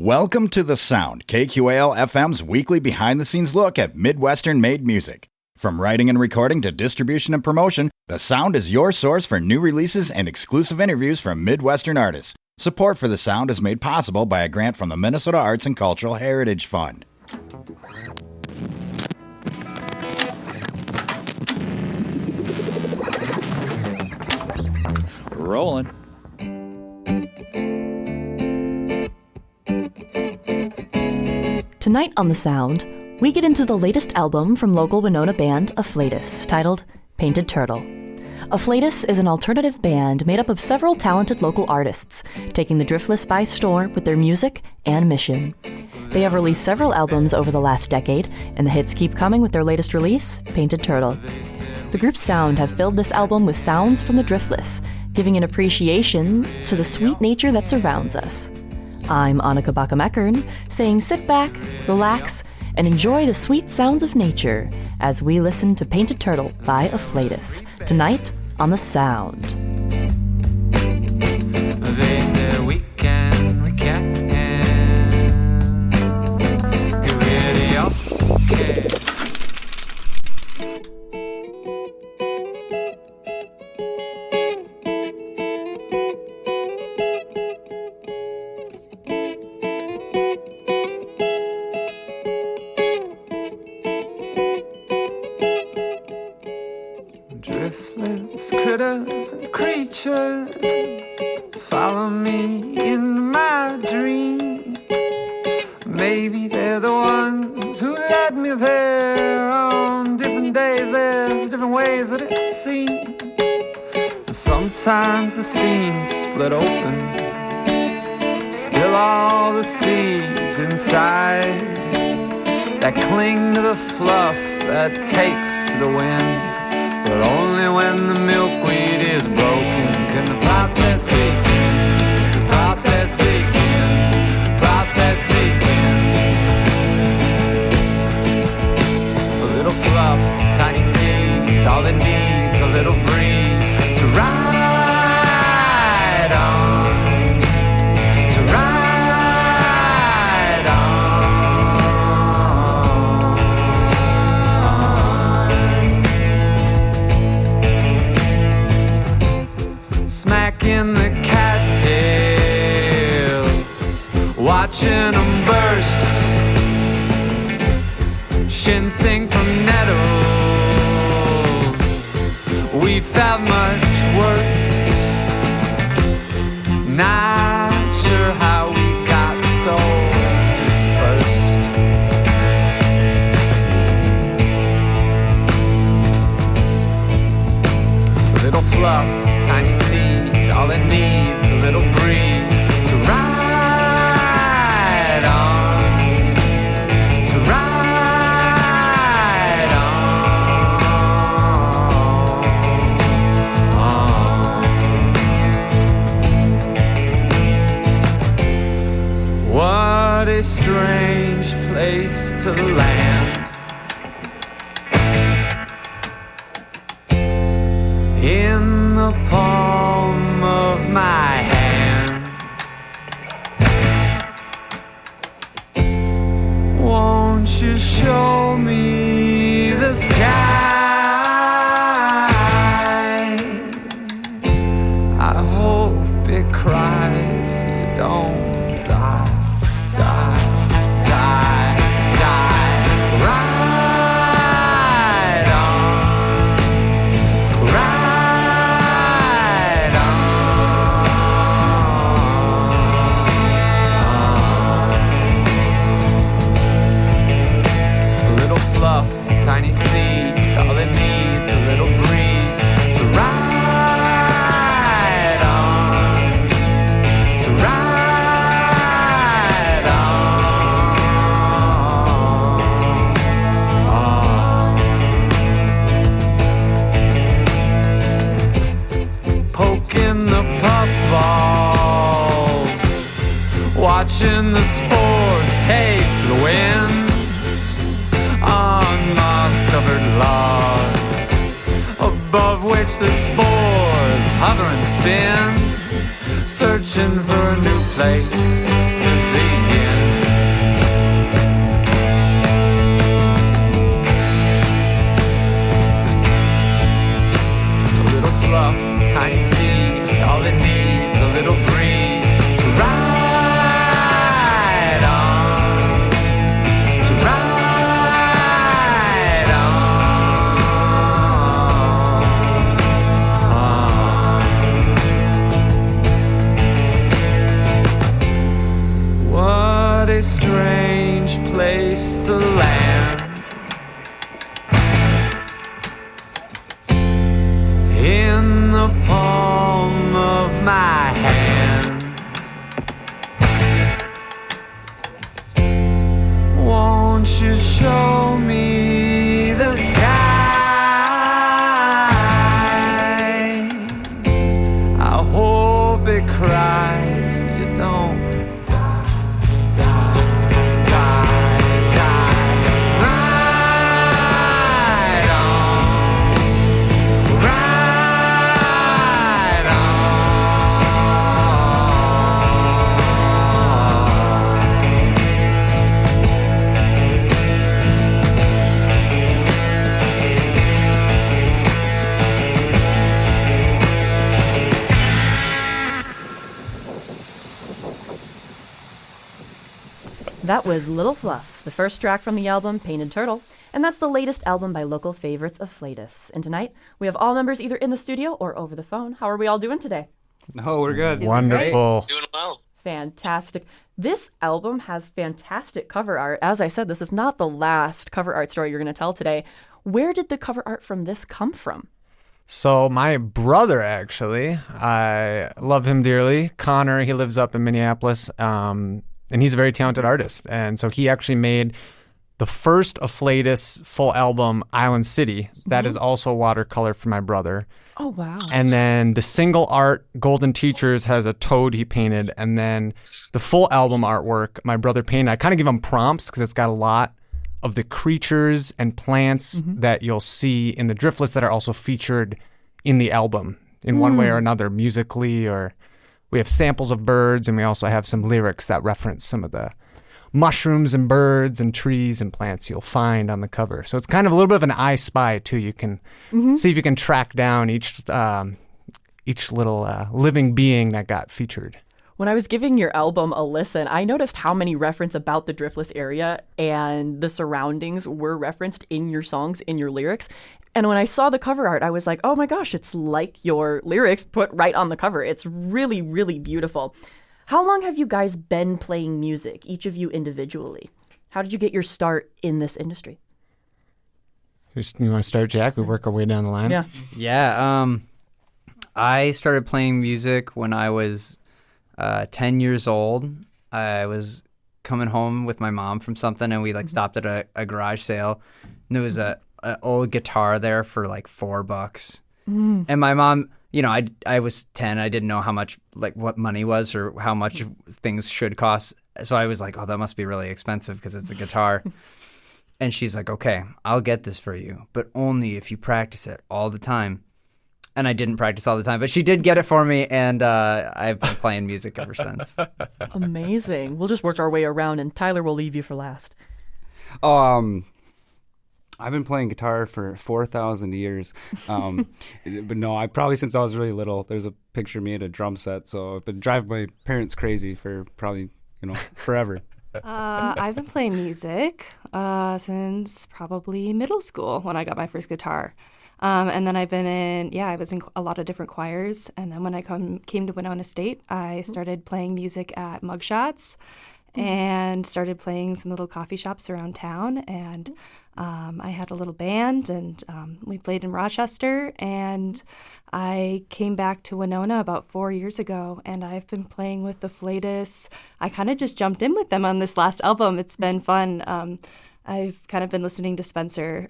Welcome to The Sound, KQAL FM's weekly behind-the-scenes look at Midwestern-made music. From writing and recording to distribution and promotion, The Sound is your source for new releases and exclusive interviews from Midwestern artists. Support for The Sound is made possible by a grant from the Minnesota Arts and Cultural Heritage Fund. Rolling. Tonight on The Sound, we get into the latest album from local Winona band Afflatus, titled Painted Turtle. Afflatus is an alternative band made up of several talented local artists, taking the driftless by storm with their music and mission. They have released several albums over the last decade, and the hits keep coming with their latest release, Painted Turtle. The group's sound have filled this album with sounds from the driftless, giving an appreciation to the sweet nature that surrounds us. I'm Annika Bakkum-Ekern, saying sit back, relax, and enjoy the sweet sounds of nature as we listen to Painted Turtle by Afflatus, tonight on The Sound. They said we can, get ready, okay. Driftless critters and creatures follow me in my dreams. Maybe they're the ones who led me there. On different days there's different ways that it seems. And sometimes the seams split open, spill all the seeds inside that cling to the fluff that takes to the wind. But only when the milkweed is broken can the process begin. The process begin. The process begin. A little fluff, tiny seed, all it needs a little breeze to ride on, to ride on. Smack in the cattails, watching them burst. Shin sting from nettles, we felt much worse. Not sure how we got so dispersed. A little fluff, tiny seed, all it needs a little breeze to ride on, to ride on. What a strange place to land. In the palm of my hand, won't you show me the sky? I hope it cries so you don't die, die, die, die. Ride on, ride on. A little fluff, tiny seed, all it needs a little breeze to ride on, to ride on. Poking the puffballs, watching the spores take to the wind. On moss-covered logs, above which the spores hover and spin, searching for a new place to begin. really strange place to land. In the palm of my hand, won't you show me the sky? I hope it cries, you don't die, die, die, die. Ride on, ride on. That was Little Fluff, the first track from the album Painted Turtle, and that's the latest album by local favorites Afflatus. And tonight, we have all members either in the studio or over the phone. How are we all doing today? No, we're good. Wonderful. Doing well. Fantastic. This album has fantastic cover art. As I said, this is not the last cover art story you're going to tell today. Where did the cover art from this come from? So my brother, actually, I love him dearly. Connor, he lives up in Minneapolis, and he's a very talented artist. And so he actually made the first Afflatus full album, Island City. That is also watercolor for my brother. Oh, wow. And then the single art, Golden Teachers, has a toad he painted. And then the full album artwork, my brother painted. I kind of give him prompts because it's got a lot of the creatures and plants that you'll see in the driftless that are also featured in the album in one way or another, musically, or we have samples of birds, and we also have some lyrics that reference some of the mushrooms and birds and trees and plants you'll find on the cover. So it's kind of a little bit of an I Spy too. You can see if you can track down each little living being that got featured. When I was giving your album a listen, I noticed how many reference about the driftless area and the surroundings were referenced in your songs, in your lyrics. And when I saw the cover art, I was like, oh my gosh, it's like your lyrics put right on the cover. It's really, really beautiful. How long have you guys been playing music, each of you individually? How did you get your start in this industry? You want to start, Jack? We work our way down the line. Yeah. I started playing music when I was 10 years old. I was coming home with my mom from something, and we stopped at a garage sale, and there was an old guitar there for like $4. And my mom, I was 10. I didn't know how much, what money was or how much things should cost. So I was like, oh, that must be really expensive because it's a guitar. And she's like, okay, I'll get this for you, but only if you practice it all the time. And I didn't practice all the time, but she did get it for me, and I've been playing music ever since. Amazing. We'll just work our way around, and Tyler will leave you for last. I've been playing guitar for 4,000 years. But no, I probably since I was really little. There's a picture of me at a drum set, so I've been driving my parents crazy for probably, forever. I've been playing music since probably middle school when I got my first guitar. And then I was in a lot of different choirs. And then when I came to Winona State, I started playing music at mugshots and started playing some little coffee shops around town. And I had a little band, and we played in Rochester. And I came back to Winona about 4 years ago, and I've been playing with the Afflatus. I kind of just jumped in with them on this last album. It's been fun. I've kind of been listening to Spencer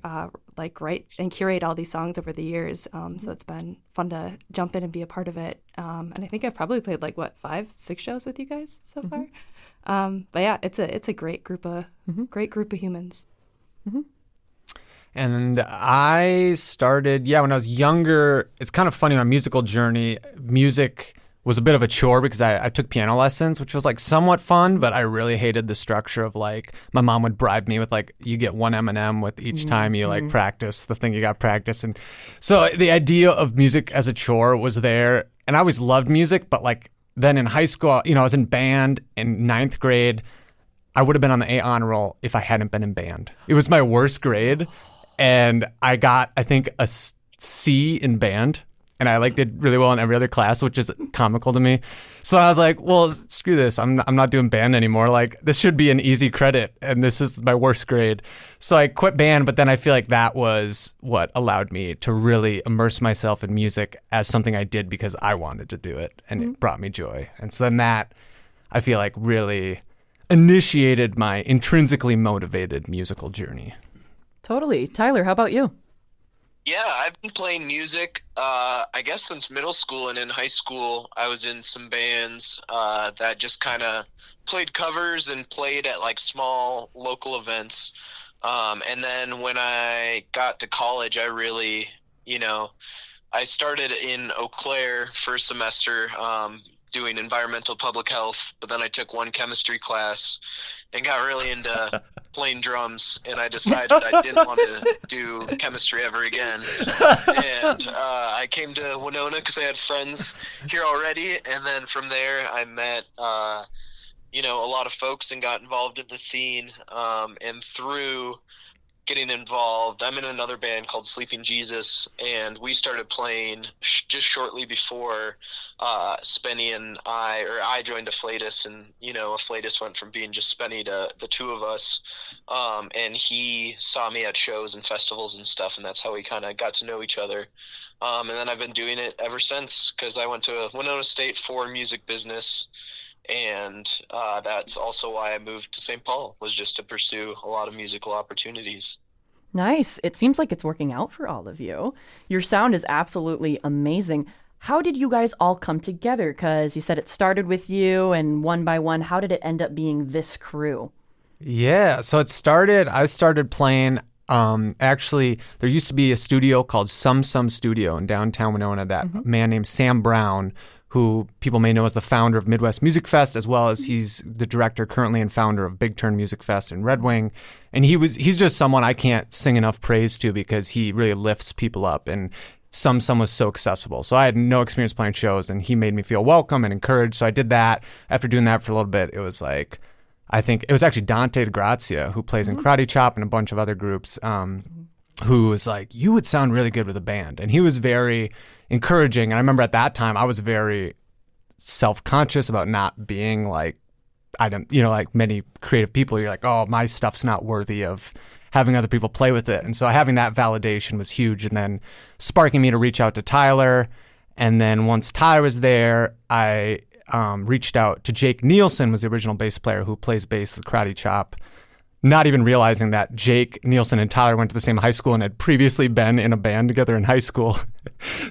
write and curate all these songs over the years. So it's been fun to jump in and be a part of it. And I think I've probably played 5-6 shows with you guys so far. But yeah, it's a great group of humans. And I started, when I was younger. It's kind of funny, my musical journey, music was a bit of a chore because I took piano lessons, which was somewhat fun, but I really hated the structure of my mom would bribe me with you get one M&M with each time you practice the thing you got practice. And so the idea of music as a chore was there, and I always loved music, but then in high school, I was in band in 9th grade. I would have been on the A honor roll if I hadn't been in band. It was my worst grade, and I got, I think, a C in band. and I like did really well in every other class, which is comical to me. So I was like, well, screw this. I'm not doing band anymore. Like, this should be an easy credit, and this is my worst grade. So I quit band, but then I feel like that was what allowed me to really immerse myself in music as something I did because I wanted to do it, and it brought me joy. And so then that, I feel like, really initiated my intrinsically motivated musical journey. Totally. Tyler, how about you? Yeah, I've been playing music, I guess since middle school, and in high school, I was in some bands that just kind of played covers and played at like small local events. And then when I got to college, I really, I started in Eau Claire for a semester doing environmental public health, but then I took one chemistry class and got really into playing drums, and I decided I didn't want to do chemistry ever again. And I came to Winona because I had friends here already, and then from there I met a lot of folks and got involved in the scene. And through getting involved, I'm in another band called Sleeping Jesus, and we started playing just shortly before Spenny and I joined Afflatus, and Afflatus went from being just Spenny to the two of us, and he saw me at shows and festivals and stuff, and that's how we kind of got to know each other. And then I've been doing it ever since, because I went to Winona State for music business, and that's also why I moved to St. Paul, was just to pursue a lot of musical opportunities. Nice. It seems like it's working out for all of you. Your sound is absolutely amazing. How did you guys all come together? Because you said it started with you, and one by one, how did it end up being this crew? Yeah, so I started playing, actually, there used to be a studio called Some Studio in downtown Winona that man named Sam Brown, who people may know as the founder of Midwest Music Fest, as well as he's the director currently and founder of Big Turn Music Fest in Red Wing. And he's just someone I can't sing enough praise to, because he really lifts people up, and Some was so accessible. So I had no experience playing shows, and he made me feel welcome and encouraged. So I did that. After doing that for a little bit, it was like, I think it was actually Dante DeGrazia, who plays in Karate Chop and a bunch of other groups, who was like, you would sound really good with a band. And he was very encouraging. And I remember at that time, I was very self-conscious about not being like, like many creative people, you're like, oh, my stuff's not worthy of having other people play with it. And so having that validation was huge, and then sparking me to reach out to Tyler. And then once Tyler was there, I reached out to Jake Nielsen, was the original bass player who plays bass with Karate Chop, not even realizing that Jake Nielsen and Tyler went to the same high school and had previously been in a band together in high school.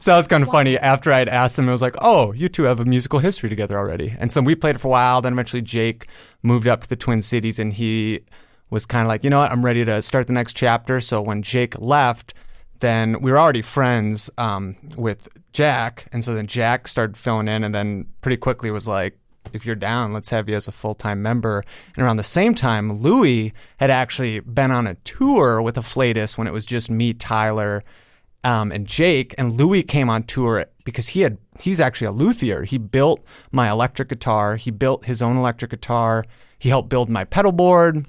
So that was kind of funny. After I'd asked him, it was like, oh, you two have a musical history together already. And so we played for a while. Then eventually Jake moved up to the Twin Cities, and he was kind of like, you know what, I'm ready to start the next chapter. So when Jake left, then we were already friends with Jack. And so then Jack started filling in, and then pretty quickly was like, if you're down, let's have you as a full-time member. And around the same time, Louis had actually been on a tour with Afflatus when it was just me, Tyler, and Jake. And Louis came on tour because he's actually a luthier. He built my electric guitar. He built his own electric guitar. He helped build my pedal board,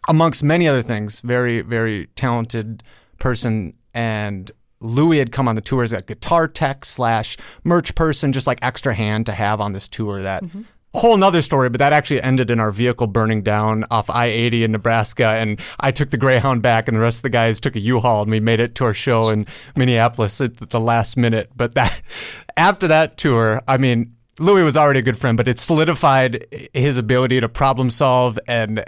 amongst many other things. Very, very talented person. And Louis had come on the tour as a guitar tech / merch person, just like extra hand to have on this tour. That whole nother story, but that actually ended in our vehicle burning down off I-80 in Nebraska, and I took the Greyhound back, and the rest of the guys took a U-Haul, and we made it to our show in Minneapolis at the last minute. But that after that tour, I mean, Louis was already a good friend, but it solidified his ability to problem solve and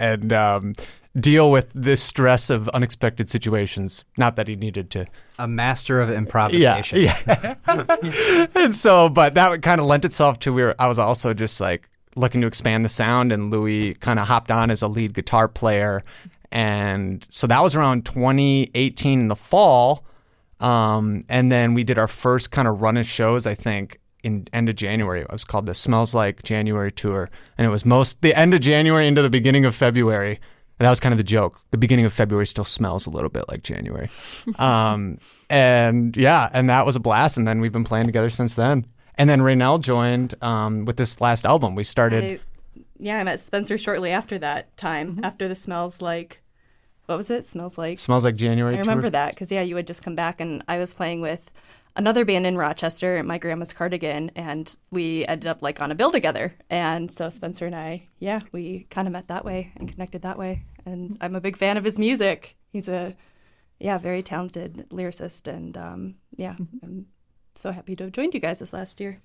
deal with the stress of unexpected situations. Not that he needed to. A master of improvisation. Yeah. And so, but that kind of lent itself to I was also just like looking to expand the sound, and Louis kind of hopped on as a lead guitar player. And so that was around 2018 in the fall. And then we did our first kind of run of shows, I think, in end of January. It was called the Smells Like January tour. And it was the end of January into the beginning of February. And that was kind of the joke. The beginning of February still smells a little bit like January. And that was a blast. And then we've been playing together since then. And then Raynell joined with this last album. We started. I met Spencer shortly after that time, after the Smells Like, what was it? Smells Like January I remember tour. that because, you had just come back, and I was playing with another band in Rochester, My Grandma's Cardigan, and we ended up like on a bill together. And so Spencer and I, we kind of met that way and connected that way. And I'm a big fan of his music. He's a very talented lyricist, and I'm so happy to have joined you guys this last year.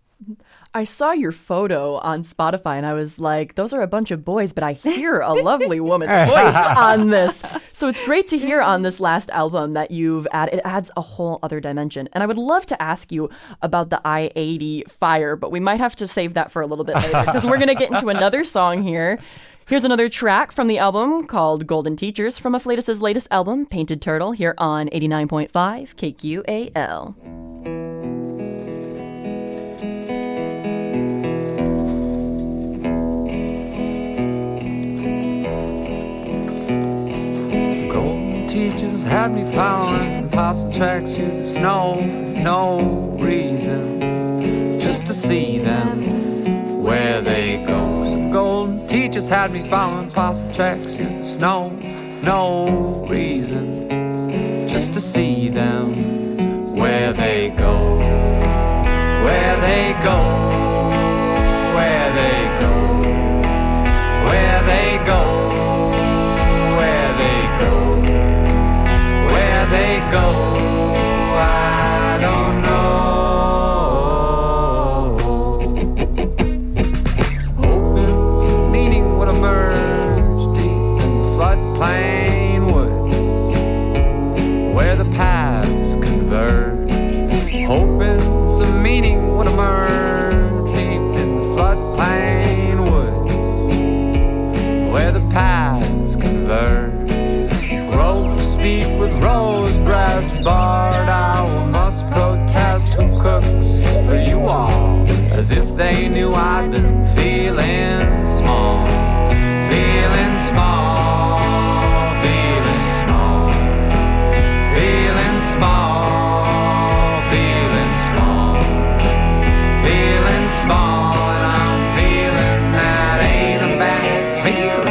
I saw your photo on Spotify and I was like, those are a bunch of boys, but I hear a lovely woman's voice on this. So it's great to hear on this last album that you've added. It adds a whole other dimension. And I would love to ask you about the I-80 fire, but we might have to save that for a little bit later because we're going to get into another song here. Here's another track from the album called Golden Teachers from Afflatus' latest album, Painted Turtle, here on 89.5 KQAL. Teachers had me following possum tracks through the snow, no reason, just to see them where they go. Some golden teachers had me following possum tracks through the snow, no reason, just to see them where they go, where they go, where they go, where they go. Go, I don't know. Hoping some meaning would emerge deep in the floodplain woods, where the paths converge. Hoping some meaning would emerge deep in the floodplain woods, where the paths converge. Speak with rose grass barred owl must protest who cooks for you all, as if they knew I'd been feeling small, feeling small, feeling small, feeling small, feeling small, feeling small, and I'm feeling that ain't a bad feeling.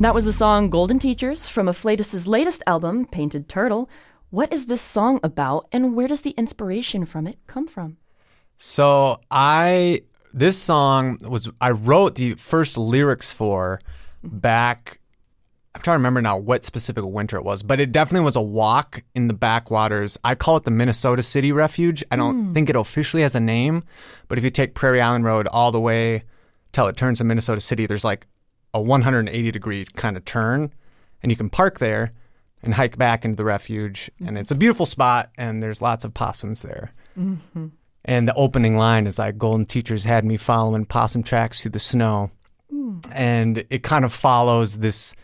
That was the song Golden Teachers from Afflatus' latest album, Painted Turtle. What is this song about, and where does the inspiration from it come from? So this song I wrote the first lyrics for back, I'm trying to remember now what specific winter it was, but it definitely was a walk in the backwaters. I call it the Minnesota City Refuge. I don't think it officially has a name, but if you take Prairie Island Road all the way till it turns to Minnesota City, there's like a 180-degree kind of turn, and you can park there and hike back into the refuge. And it's a beautiful spot, and there's lots of possums there. Mm-hmm. And the opening line is like, golden teachers had me following possum tracks through the snow. And it kind of follows this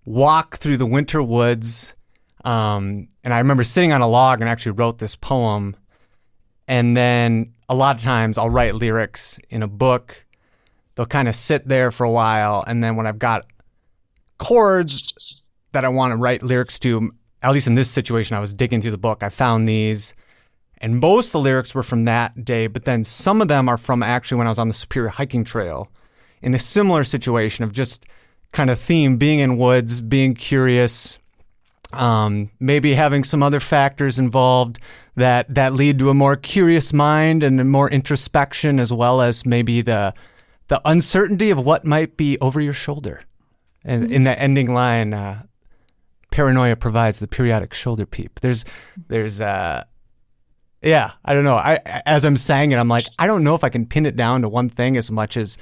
walk through the winter woods. And I remember sitting on a log and actually wrote this poem. And then a lot of times I'll write lyrics in a book. They'll kind of sit there for a while. And then when I've got chords that I want to write lyrics to, at least in this situation, I was digging through the book. I found these. And most of the lyrics were from that day. But then some of them are from actually when I was on the Superior Hiking Trail in a similar situation of just kind of theme, being in woods, being curious, maybe having some other factors involved that lead to a more curious mind and a more introspection, as well as maybe the uncertainty of what might be over your shoulder. And in that ending line, paranoia provides the periodic shoulder peep. There's yeah, I don't know. As I'm saying it, I'm like, I don't know if I can pin it down to one thing as much as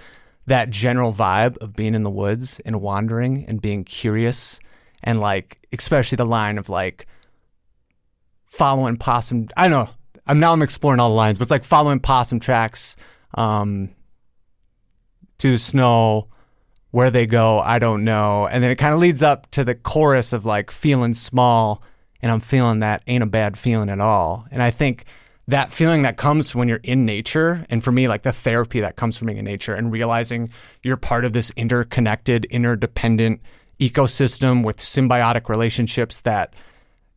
that general vibe of being in the woods and wandering and being curious, and like, especially the line of like following possum. I don't know. I'm exploring all the lines, but it's like following possum tracks through the snow. Where they go, I don't know. And then it kind of leads up to the chorus of like feeling small, and I'm feeling that ain't a bad feeling at all. And I think that feeling that comes when you're in nature, and for me, like the therapy that comes from being in nature and realizing you're part of this interconnected, interdependent ecosystem with symbiotic relationships that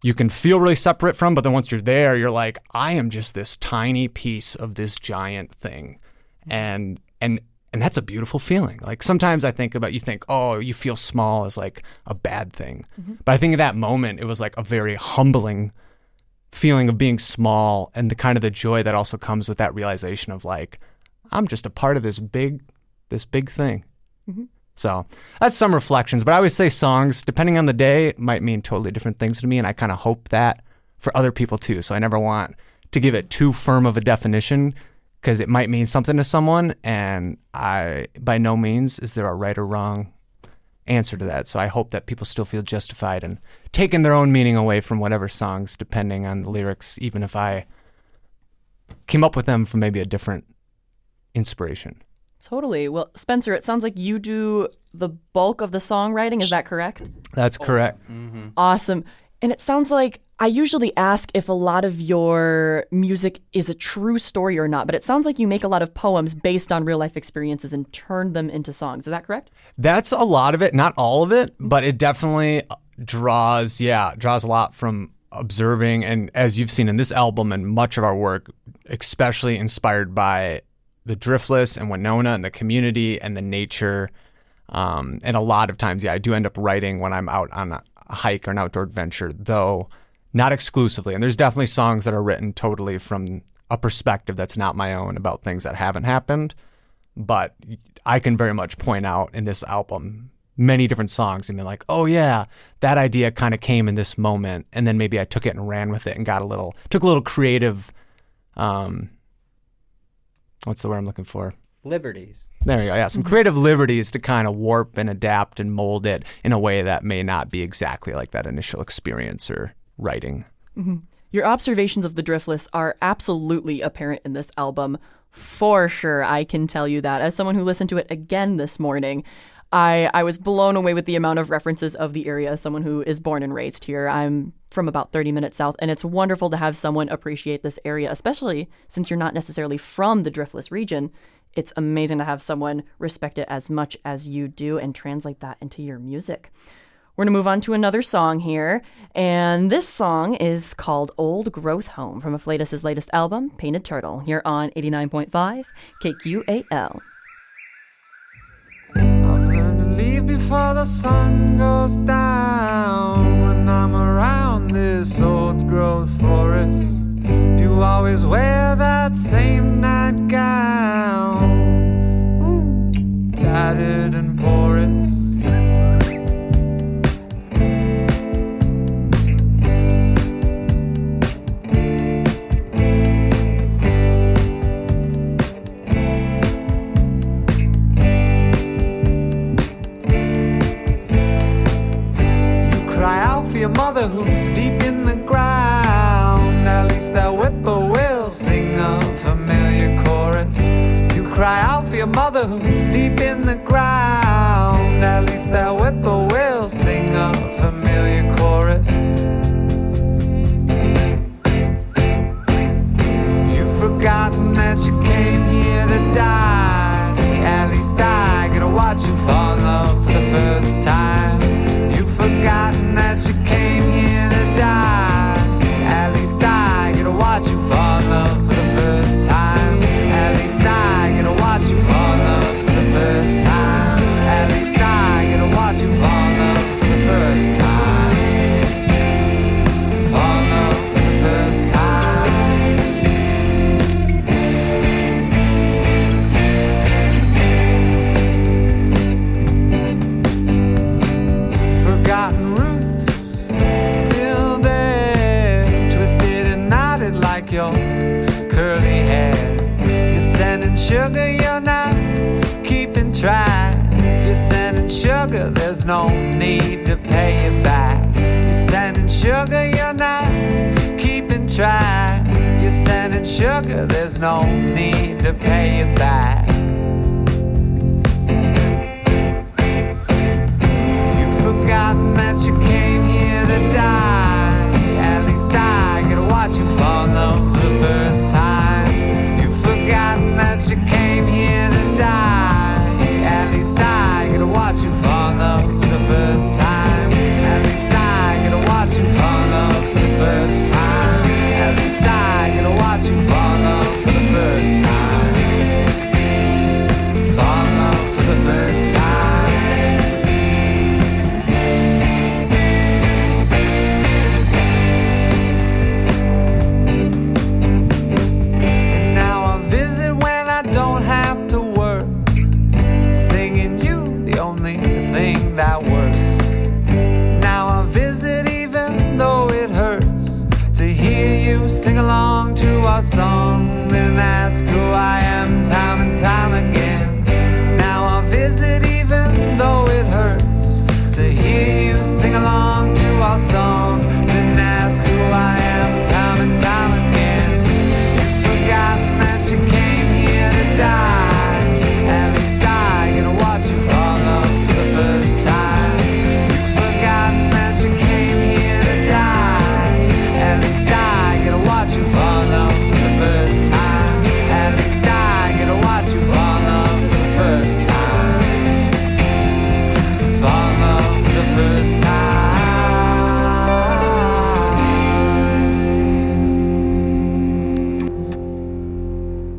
you can feel really separate from, but then once you're there, you're like, I am just this tiny piece of this giant thing. And that's a beautiful feeling. Like sometimes I think about, you think, oh, you feel small as like a bad thing. Mm-hmm. But I think in that moment, it was like a very humbling feeling of being small, and the kind of the joy that also comes with that realization of like, I'm just a part of this big thing. Mm-hmm. So that's some reflections. But I always say songs, depending on the day, might mean totally different things to me. And I kind of hope that for other people too. So I never want to give it too firm of a definition, because it might mean something to someone, and by no means is there a right or wrong answer to that. So I hope that people still feel justified in taking their own meaning away from whatever songs, depending on the lyrics, even if I came up with them from maybe a different inspiration. Totally. Well, Spencer, it sounds like you do the bulk of the songwriting. Is that correct? That's correct. Mm-hmm. Awesome. And it sounds like, I usually ask if a lot of your music is a true story or not, but it sounds like you make a lot of poems based on real life experiences and turn them into songs. Is that correct? That's a lot of it, not all of it, but it definitely draws a lot from observing. And as you've seen in this album and much of our work, especially inspired by the driftless and Winona and the community and the nature. And a lot of times, I do end up writing when I'm out on a hike or an outdoor adventure, though not exclusively. And there's definitely songs that are written totally from a perspective that's not my own about things that haven't happened. But I can very much point out in this album many different songs and be like, oh yeah, that idea kind of came in this moment. And then maybe I took it and ran with it and took a little creative, what's the word I'm looking for? Liberties. There you go. Yeah, some creative liberties to kind of warp and adapt and mold it in a way that may not be exactly like that initial experience or writing. Mm-hmm. Your observations of the driftless are absolutely apparent in this album. For sure, I can tell you that. As someone who listened to it again this morning, I was blown away with the amount of references of the area. As someone who is born and raised here, I'm from about 30 minutes south, and it's wonderful to have someone appreciate this area, especially since you're not necessarily from the driftless region. It's amazing to have someone respect it as much as you do and translate that into your music. We're going to move on to another song here, and this song is called Old Growth Home from Afflatus' latest album, Painted Turtle, here on 89.5 KQAL. I've learned to leave before the sun goes down. When I'm around this old growth forest, you always wear that same nightgown, tattered and porous. your mother who's deep in the ground. At least that whippoorwill sing a familiar chorus. You've forgotten that you came here to die. At least I get to watch you fall in love for the first time. You've forgotten that you came here to die. At least I get to watch you fall in love for the first time. At least I get to watch you fall in love for the first time. At least I get to watch you fall in love for the first time. Fall in love for the first time. Forgotten roots still there, twisted and knotted like your curly hair. You're sending sugar, you're not keeping track. You're sending sugar, there's no need to pay it back. You're sending sugar, you're not keeping track. You're sending sugar, there's no need to pay it back. You've forgotten that you came here to die. At least I get to watch you fall in love for the first time. You've forgotten that you came here to die. At least I get to watch you fall in love for the first time. At least I get to watch you fall in love for the first time. At least I get to watch you fall in love for the first time. Fall in love for the first time. And now I visit when I don't have to work, singing you the only thing that works. Now I visit even though it hurts to hear you sing along to our song, then ask who I am time and time again. Now I visit even though it hurts to hear you sing along to our song, then ask who I am time and time again. You've forgotten that you came here to die. At least I get to watch you fall in love for the first time. You've forgotten that you came here to die. At least I get to watch you fall in love for the first time. At least I get to watch you fall in love for the first time. Fall in love for the first time.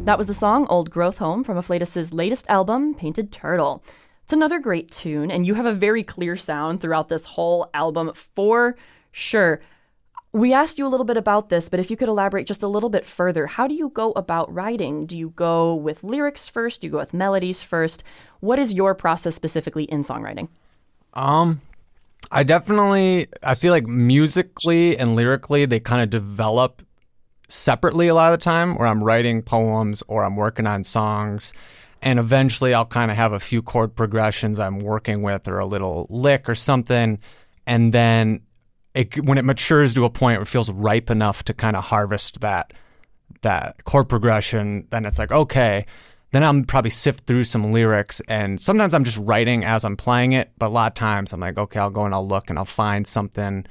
That was the song Old Growth Home from Afflatus' latest album, Painted Turtle. It's another great tune, and you have a very clear sound throughout this whole album for sure. We asked you a little bit about this, but if you could elaborate just a little bit further, how do you go about writing? Do you go with lyrics first? Do you go with melodies first? What is your process specifically in songwriting? I feel like musically and lyrically, they kind of develop separately a lot of the time, where I'm writing poems or I'm working on songs, and eventually I'll kind of have a few chord progressions I'm working with or a little lick or something, and then when it matures to a point where it feels ripe enough to kind of harvest that chord progression, then it's like, okay, then I'm probably sift through some lyrics, and sometimes I'm just writing as I'm playing it, but a lot of times I'm like, okay, I'll go and I'll look and I'll find something.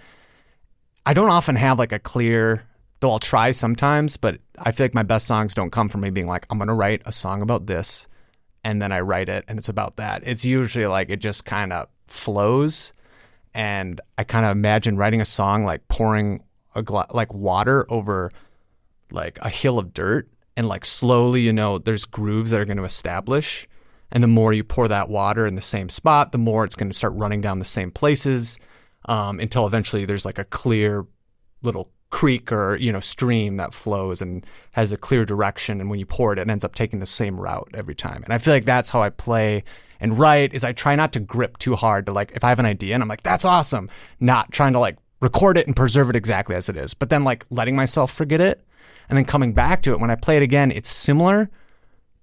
I don't often have like a clear, though I'll try sometimes, but I feel like my best songs don't come from me being like, I'm going to write a song about this, and then I write it and it's about that. It's usually like it just kind of flows, and I kind of imagine writing a song like pouring like water over like a hill of dirt, and like slowly, there's grooves that are going to establish, and the more you pour that water in the same spot, the more it's going to start running down the same places, until eventually there's like a clear little creek or stream that flows and has a clear direction, and when you pour it, it ends up taking the same route every time. And I feel like that's how I play and write, is I try not to grip too hard to, like, if I have an idea and I'm like, that's awesome, not trying to like record it and preserve it exactly as it is, but then like letting myself forget it and then coming back to it. When I play it again, it's similar,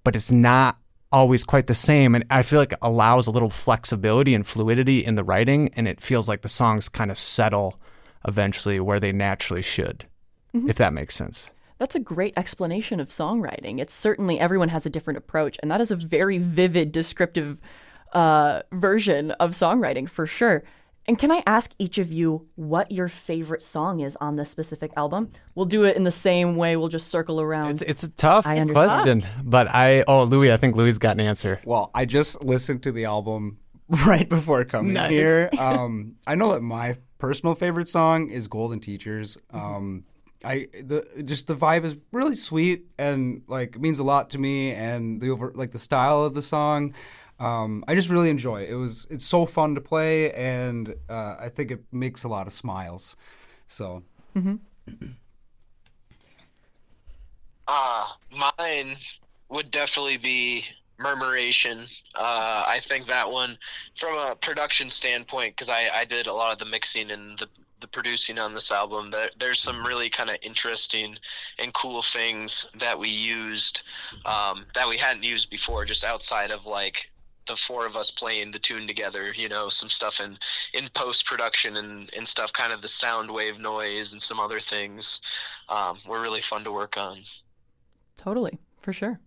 but it's not always quite the same. And I feel like it allows a little flexibility and fluidity in the writing, and it feels like the songs kind of settle eventually where they naturally should, if that makes sense. That's a great explanation of songwriting. It's certainly everyone has a different approach, and that is a very vivid, descriptive version of songwriting for sure. And can I ask each of you what your favorite song is on this specific album? We'll do it in the same way. We'll just circle around. It's a tough I understand. question, but Louis, I think Louis got an answer. Well, I just listened to the album right before coming here. I know that my personal favorite song is Golden Teachers. The vibe is really sweet and like it means a lot to me, and the style of the song. I just really enjoy it. It's so fun to play, and I think it makes a lot of smiles. So, mine would definitely be Murmuration. I think that one, from a production standpoint, because I did a lot of the mixing and the producing on this album, there's some really kind of interesting and cool things that we used that we hadn't used before, just outside of like the four of us playing the tune together, some stuff in post-production and stuff, kind of the sound wave noise and some other things were really fun to work on. Totally, for sure.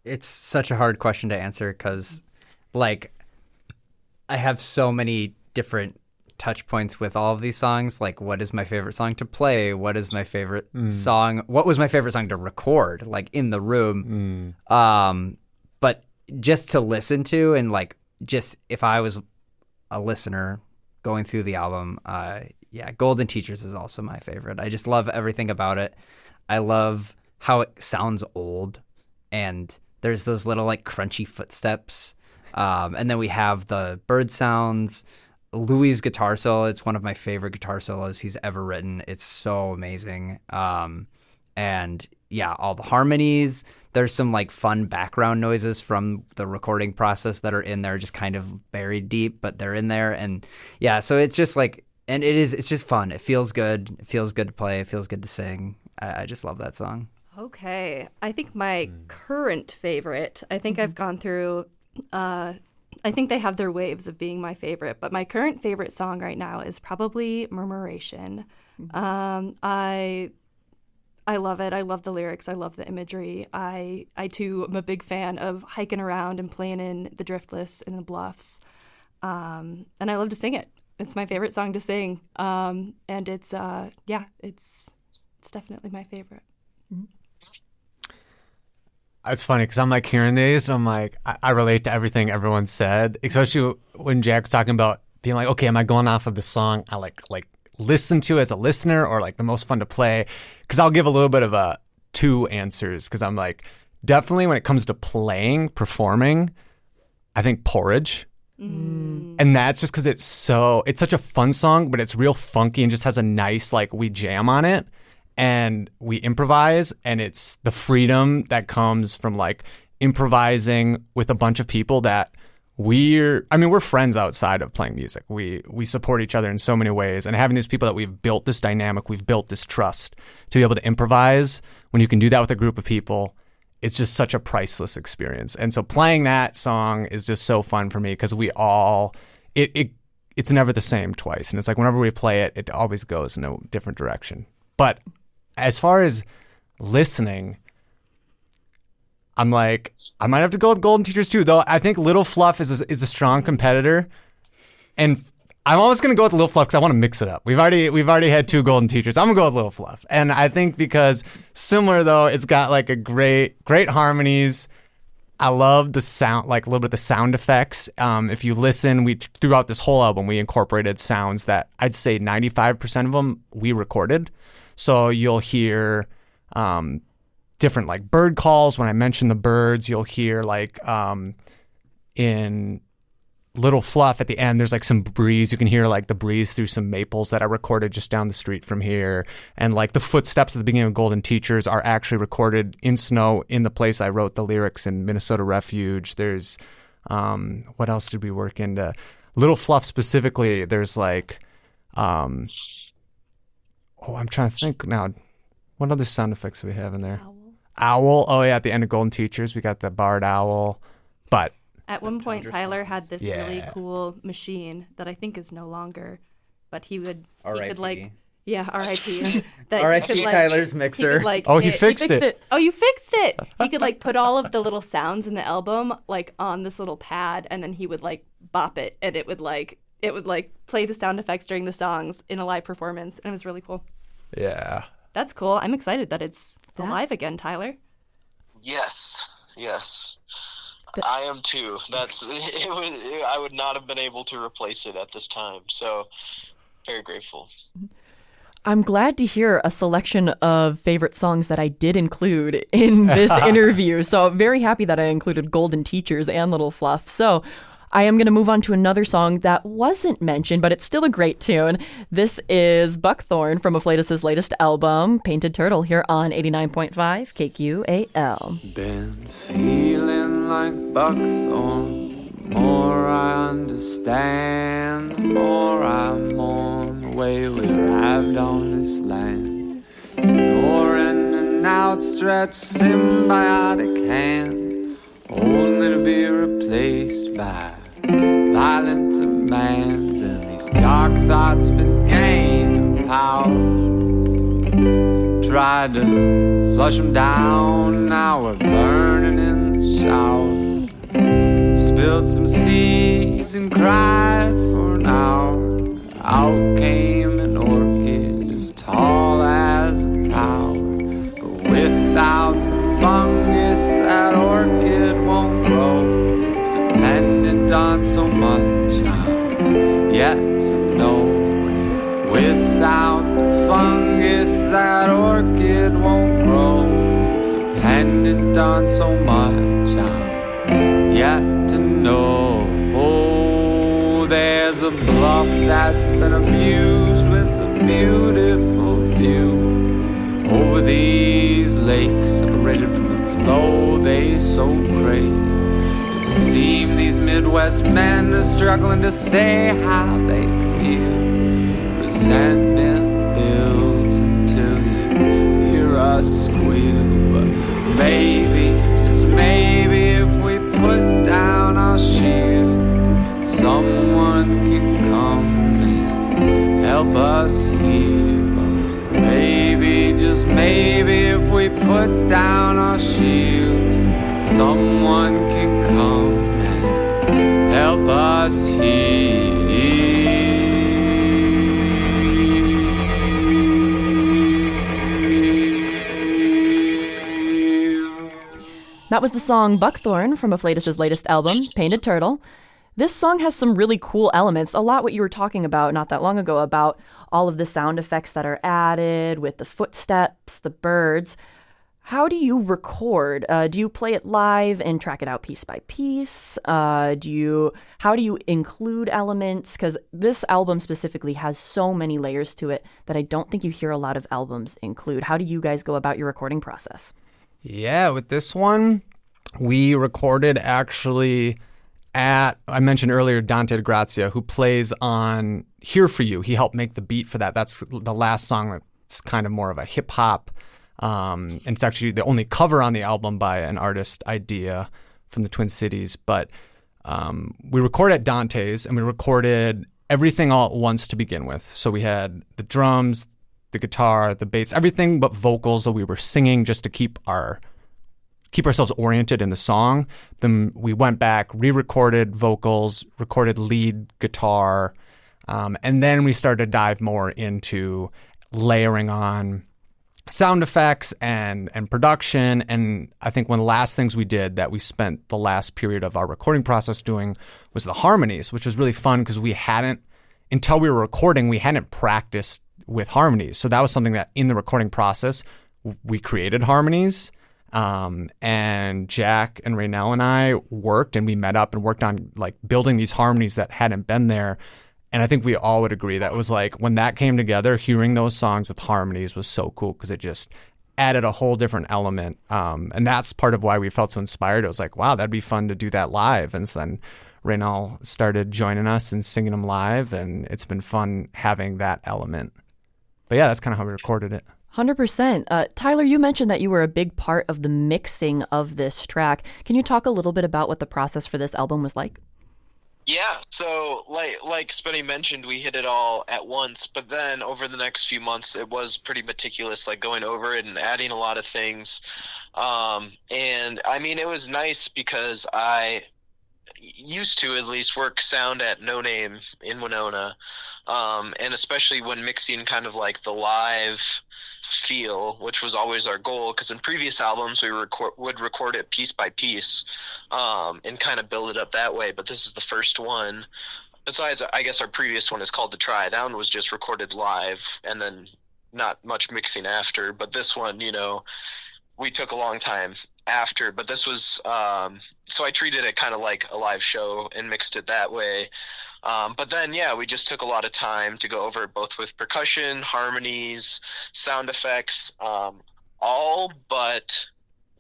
It's such a hard question to answer because, like, I have so many different touch points with all of these songs. Like, what is my favorite song to play? What is my favorite song? What was my favorite song to record, like, in the room? But just to listen to, and like, just if I was a listener going through the album, Golden Teachers is also my favorite. I just love everything about it. I love how it sounds old, and there's those little like crunchy footsteps, and then we have the bird sounds. Louis' guitar solo, it's one of my favorite guitar solos he's ever written. It's so amazing. And yeah, all the harmonies. There's some like fun background noises from the recording process that are in there, just kind of buried deep, but they're in there. And yeah, so it's just like, and it's just fun. It feels good. It feels good to play. It feels good to sing. I just love that song. Okay. I think my current favorite, I think I've gone through, I think they have their waves of being my favorite, but my current favorite song right now is probably Murmuration. I love it. I love the lyrics. I love the imagery. I too am a big fan of hiking around and playing in the driftless and the bluffs. And I love to sing it. It's my favorite song to sing. And it's definitely my favorite. It's funny because I'm like hearing these, I'm like, I relate to everything everyone said, especially when Jack's talking about being like, okay, am I going off of the song I like listen to as a listener or like the most fun to play? Because I'll give a little bit of two answers, because I'm like, definitely when it comes to playing, performing, I think Porridge. And that's just because it's such a fun song, but it's real funky and just has a nice, like, we jam on it and we improvise, and it's the freedom that comes from like improvising with a bunch of people that we're friends outside of playing music. We support each other in so many ways, and having these people that we've built this dynamic, we've built this trust to be able to improvise. When you can do that with a group of people, it's just such a priceless experience. And so playing that song is just so fun for me because it's never the same twice. And it's like whenever we play it, it always goes in a different direction. But as far as listening, I'm like, I might have to go with Golden Teachers too, though I think Little Fluff is a strong competitor. And I'm almost going to go with Little Fluff because I want to mix it up. We've already had two Golden Teachers. I'm going to go with Little Fluff. And I think because similar, though, it's got like a great harmonies. I love the sound, like a little bit of the sound effects. If you listen, throughout this whole album, we incorporated sounds that I'd say 95% of them we recorded. So you'll hear different like bird calls. When I mention the birds, you'll hear like in Little Fluff at the end, there's like some breeze. You can hear like the breeze through some maples that I recorded just down the street from here. And like the footsteps at the beginning of Golden Teachers are actually recorded in snow in the place I wrote the lyrics in Minnesota Refuge. There's, what else did we work into? Little Fluff specifically, there's like, I'm trying to think now. What other sound effects do we have in there? Owl. Oh yeah, at the end of Golden Teachers, we got the barred owl. But at one point, Tyler had this really cool machine that I think is no longer, but he could like Yeah, R.I.P. That R.I.P. he could, Tyler's he mixer. could, like, Oh, he fixed it. Oh, you fixed it. He could like put all of the little sounds in the album like on this little pad, and then he would like bop it, and it would play the sound effects during the songs in a live performance, and it was really cool. Yeah. That's cool. I'm excited that it's alive again, Tyler. Yes. I am too. I would not have been able to replace it at this time. So very grateful. I'm glad to hear a selection of favorite songs that I did include in this interview. So very happy that I included Golden Teachers and Little Fluff. So I am going to move on to another song that wasn't mentioned, but it's still a great tune. This is Buckthorn from Afflatus' latest album, Painted Turtle, here on 89.5 KQAL. Been feeling like buckthorn. The more I understand, the more I mourn the way we arrived on this land. Ignoring an outstretched symbiotic hand, only to be replaced by violent demands. And these dark thoughts been gaining power. Tried to flush them down, now we're burning in the shower. Spilled some seeds and cried for an hour. Out came an orchid as tall as a tower. But without the fungus, that orchid won't grow. Dependent on so much I'm yet to know. Without the fungus, that orchid won't grow. Dependent on so much I'm yet to know. Oh, there's a bluff that's been abused with a beautiful view over these lakes, separated from the flow they so crave. It would seem these Midwest men are struggling to say how they feel. Resentment builds until you hear us squeal. But maybe, just maybe, if we put down our shields, someone can come and help us heal. Maybe, just maybe, if we put down our shields, someone can come and help us heal. That was the song Buckthorn from Afflatus' latest album, Painted Turtle. This song has some really cool elements, a lot what you were talking about not that long ago, about all of the sound effects that are added with the footsteps, the birds. How do you record? Do you play it live and track it out piece by piece? How do you include elements? Because this album specifically has so many layers to it that I don't think you hear a lot of albums include. How do you guys go about your recording process? Yeah, with this one, we recorded actually at, I mentioned earlier, Dante DeGrazia, who plays on Here For You. He helped make the beat for that. That's the last song that's kind of more of a hip hop. And it's actually the only cover on the album by an artist, Idea, from the Twin Cities. But we recorded at Dante's, and we recorded everything all at once to begin with. So we had the drums, the guitar, the bass, everything but vocals that we were singing just to keep ourselves oriented in the song. Then we went back, re-recorded vocals, recorded lead guitar, and then we started to dive more into layering on sound effects and production. And I think one of the last things we did that we spent the last period of our recording process doing was the harmonies, which was really fun because until we were recording, we hadn't practiced with harmonies. So that was something that in the recording process, we created harmonies. And Jack and Raynell and I worked, and we met up and worked on like building these harmonies that hadn't been there. And I think we all would agree that it was like when that came together, hearing those songs with harmonies was so cool because it just added a whole different element. And that's part of why we felt so inspired. It was like, wow, that'd be fun to do that live. And so then Raynell started joining us and singing them live, and it's been fun having that element. But yeah, that's kind of how we recorded it. 100%. Tyler, you mentioned that you were a big part of the mixing of this track. Can you talk a little bit about what the process for this album was like? Yeah, so like Spenny mentioned, we hit it all at once, but then over the next few months, it was pretty meticulous, like going over it and adding a lot of things. And I mean, it was nice because I used to at least work sound at No Name in Winona, and especially when mixing kind of like the live feel, which was always our goal, because in previous albums we would record it piece by piece, and kind of build it up that way. But this is the first one. Besides, I guess our previous one is called To Try It Out, was just recorded live and then not much mixing after. But this one, we took a long time after, but this was so I treated it kind of like a live show and mixed it that way. But then we just took a lot of time to go over it, both with percussion, harmonies, sound effects, all but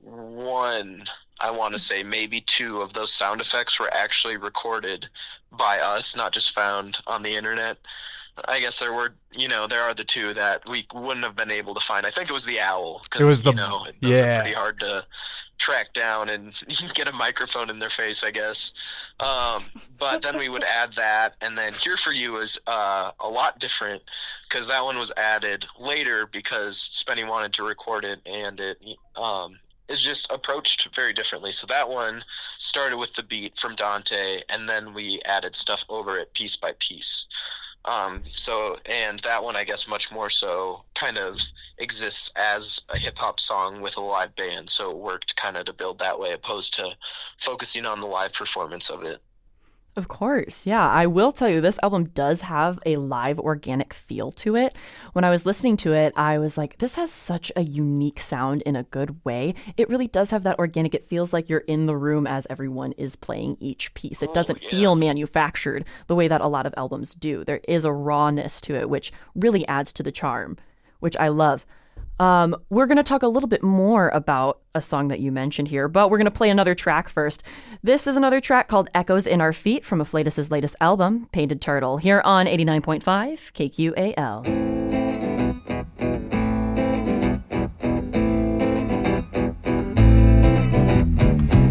one, I want to say maybe two of those sound effects were actually recorded by us, not just found on the internet. I guess there are the two that we wouldn't have been able to find. I think it was the owl. It was those are pretty hard to track down and get a microphone in their face, I guess. But then we would add that, and then Here For You is a lot different because that one was added later because Spenny wanted to record it, and it is just approached very differently. So that one started with the beat from Dante, and then we added stuff over it piece by piece. And that one, I guess, much more so kind of exists as a hip hop song with a live band. So it worked kind of to build that way, opposed to focusing on the live performance of it. Of course. Yeah, I will tell you, this album does have a live organic feel to it. When I was listening to it, I was like, this has such a unique sound in a good way. It really does have that organic. It feels like you're in the room as everyone is playing each piece. It doesn't feel manufactured the way that a lot of albums do. There is a rawness to it, which really adds to the charm, which I love. We're going to talk a little bit more about a song that you mentioned here, but we're going to play another track first. This is another track called Echoes in Our Feet from Afflatus' latest album, Painted Turtle, here on 89.5 KQAL.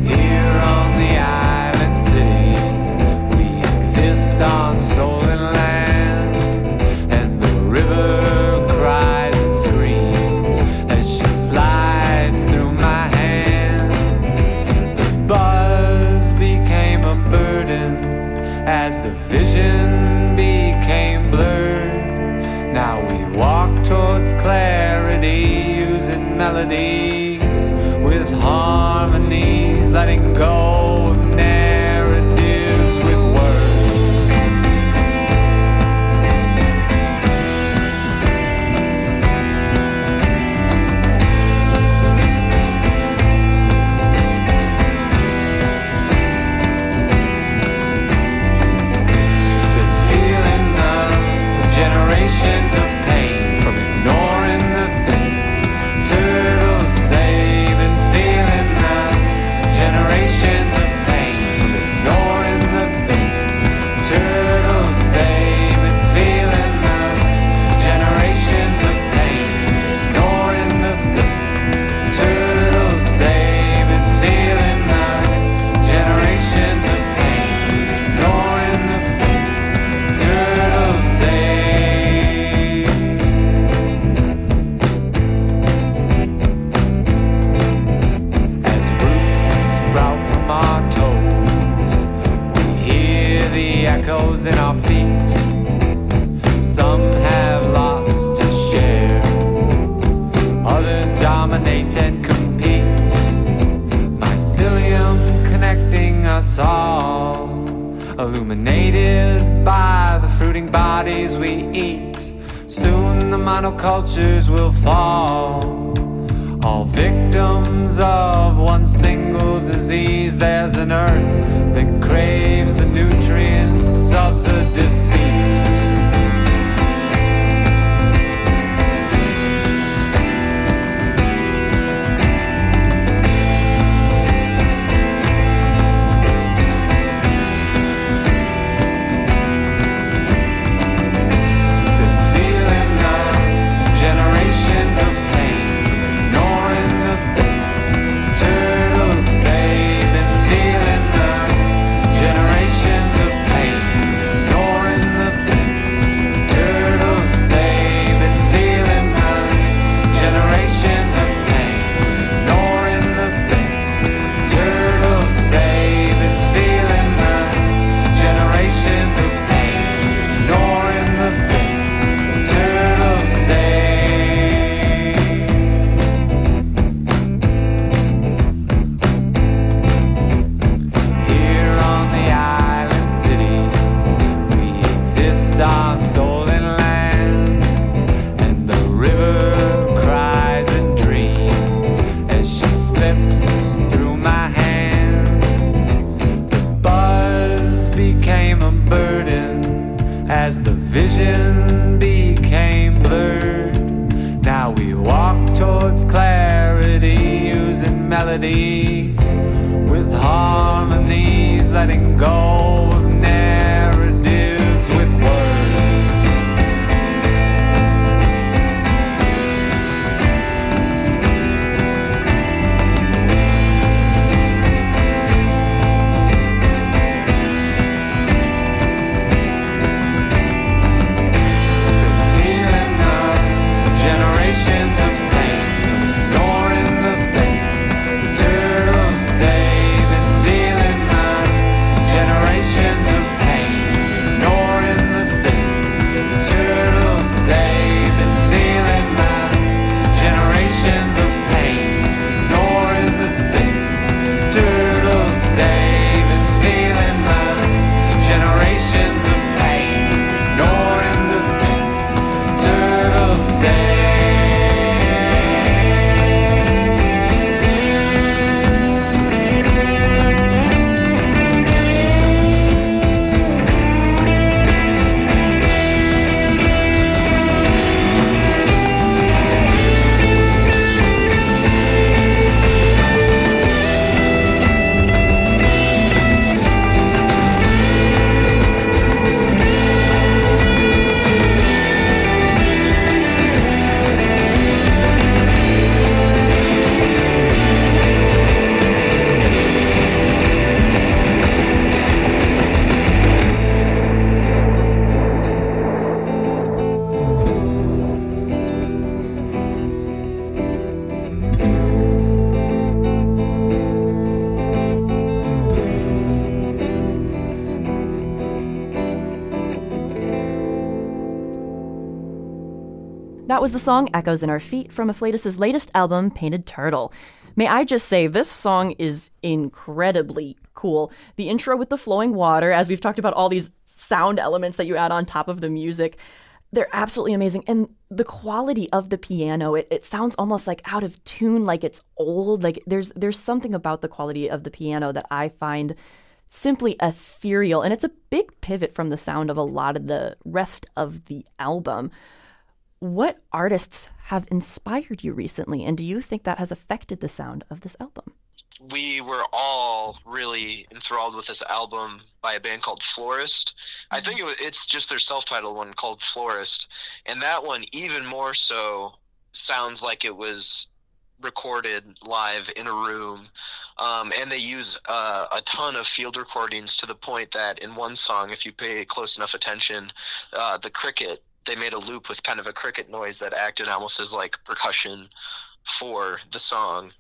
Here on the island city, we exist on stolen land, and the river cries and screams as she slides through my hand. The buzz became a burden as the vision became blurred. Now we walk towards clarity using melodies with harmonies, letting go of narratives with words. Been feeling the generations of pain from ignoring the things turtles say. Been feeling the generations of pain from ignoring the things turtles say. Been feeling the generations of pain, ignoring the things turtles say. Been feeling the generations of pain, ignoring the things turtles say. As roots sprout from our toes, we hear the echoes in our feet. Some have lots to share, others dominate and compete. Mycelium connecting us all, illuminated by the fruiting bodies we eat. Soon the monocultures will fall, all victims of one single disease. There's an earth that craves the nutrients of the deceased. Been feeling the generations of its clarity, using melodies with harmonies, letting go of narratives with words. That was the song Echoes in Our Feet from Afflatus' latest album, Painted Turtle. May I just say, this song is incredibly cool. The intro with the flowing water, as we've talked about all these sound elements that you add on top of the music, they're absolutely amazing. And the quality of the piano, it sounds almost like out of tune, like it's old. Like there's something about the quality of the piano that I find simply ethereal. And it's a big pivot from the sound of a lot of the rest of the album. What artists have inspired you recently, and do you think that has affected the sound of this album? We were all really enthralled with this album by a band called Florist. I think it's just their self-titled one called Florist. And that one, even more so, sounds like it was recorded live in a room. And they use a ton of field recordings to the point that in one song, if you pay close enough attention, the cricket, they made a loop with kind of a cricket noise that acted almost as like percussion for the song.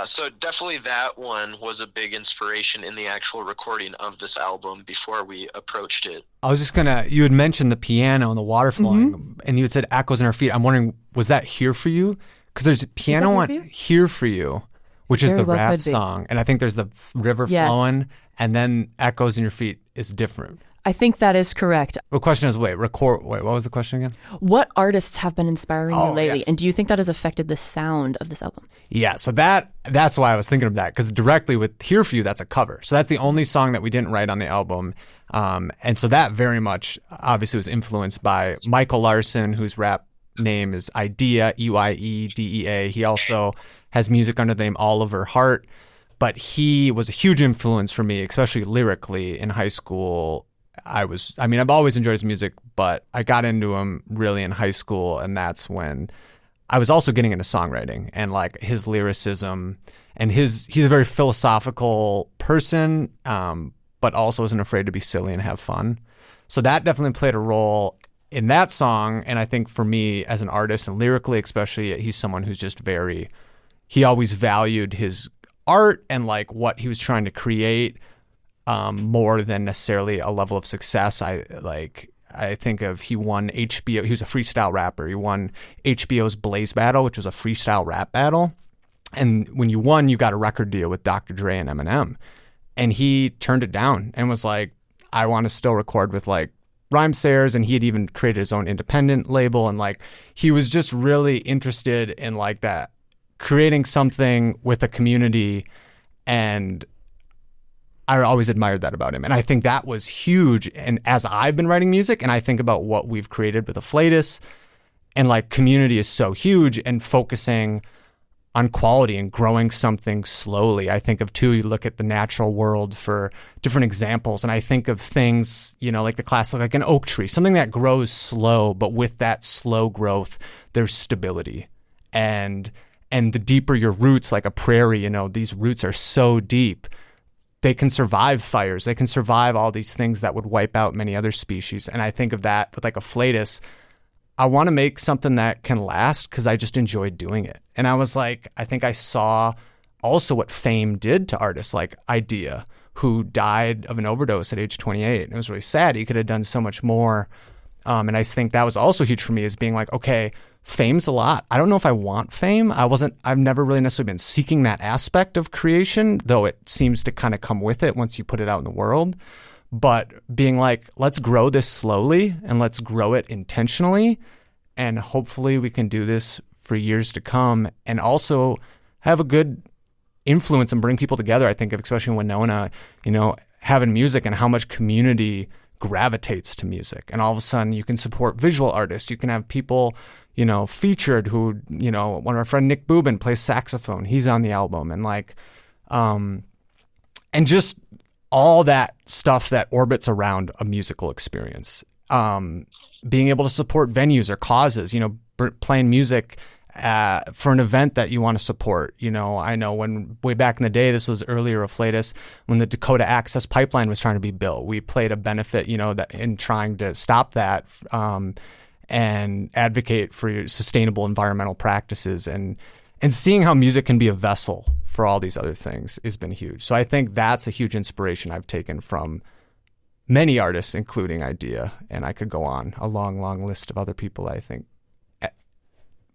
So definitely that one was a big inspiration in the actual recording of this album before we approached it. I was just you had mentioned the piano and the water flowing, and you had said Echoes in Our Feet. I'm wondering, was that Here For You? Because there's a piano on Here For You, which is the rap song. And I think there's the river flowing, and then Echoes in Your Feet is different. I think that is correct. The question is, what was the question again? What artists have been inspiring you lately? Yes. And do you think that has affected the sound of this album? Yeah, so that's why I was thinking of that, because directly with Here For You, that's a cover. So that's the only song that we didn't write on the album. And so that very much obviously was influenced by Michael Larson, whose rap name is Idea, Eyedea. He also has music under the name Oliver Hart. But he was a huge influence for me, especially lyrically in high school. I've always enjoyed his music, but I got into him really in high school, and that's when I was also getting into songwriting and like his lyricism, and he's a very philosophical person, but also isn't afraid to be silly and have fun. So that definitely played a role in that song. And I think for me as an artist, and lyrically especially, he's someone who's just he always valued his art and like what he was trying to create more than necessarily a level of success. I think of, he won HBO, he was a freestyle rapper. He won HBO's Blaze Battle, which was a freestyle rap battle. And when you won, you got a record deal with Dr. Dre and Eminem. And he turned it down and was like, I want to still record with like Rhymesayers. And he had even created his own independent label. And like, he was just really interested in like that, creating something with a community. And I always admired that about him. And I think that was huge. And as I've been writing music and I think about what we've created with Afflatus, and like community is so huge, and focusing on quality and growing something slowly. I think of, too, you look at the natural world for different examples, and I think of things, like the classic, like an oak tree, something that grows slow, but with that slow growth, there's stability. And the deeper your roots, like a prairie, these roots are so deep, they can survive fires. They can survive all these things that would wipe out many other species. And I think of that with like Afflatus. I want to make something that can last because I just enjoyed doing it. And I was like, I think I saw also what fame did to artists like Idea, who died of an overdose at age 28. And it was really sad. He could have done so much more. And I think that was also huge for me, is being like, okay, fame's a lot. I don't know if I want fame. I've never really necessarily been seeking that aspect of creation, though it seems to kind of come with it once you put it out in the world. But being like, let's grow this slowly and let's grow it intentionally. And hopefully we can do this for years to come and also have a good influence and bring people together. I think of, especially Winona, having music and how much community gravitates to music. And all of a sudden you can support visual artists. You can have people, featured who, one of our friend Nick Boobin plays saxophone. He's on the album. And and just all that stuff that orbits around a musical experience. Being able to support venues or causes, playing music for an event that you want to support. I know when way back in the day, this was earlier Afflatus, when the Dakota Access Pipeline was trying to be built, we played a benefit, that in trying to stop that and advocate for sustainable environmental practices, and seeing how music can be a vessel for all these other things has been huge. So I think that's a huge inspiration I've taken from many artists, including Idea, and I could go on a long, long list of other people I think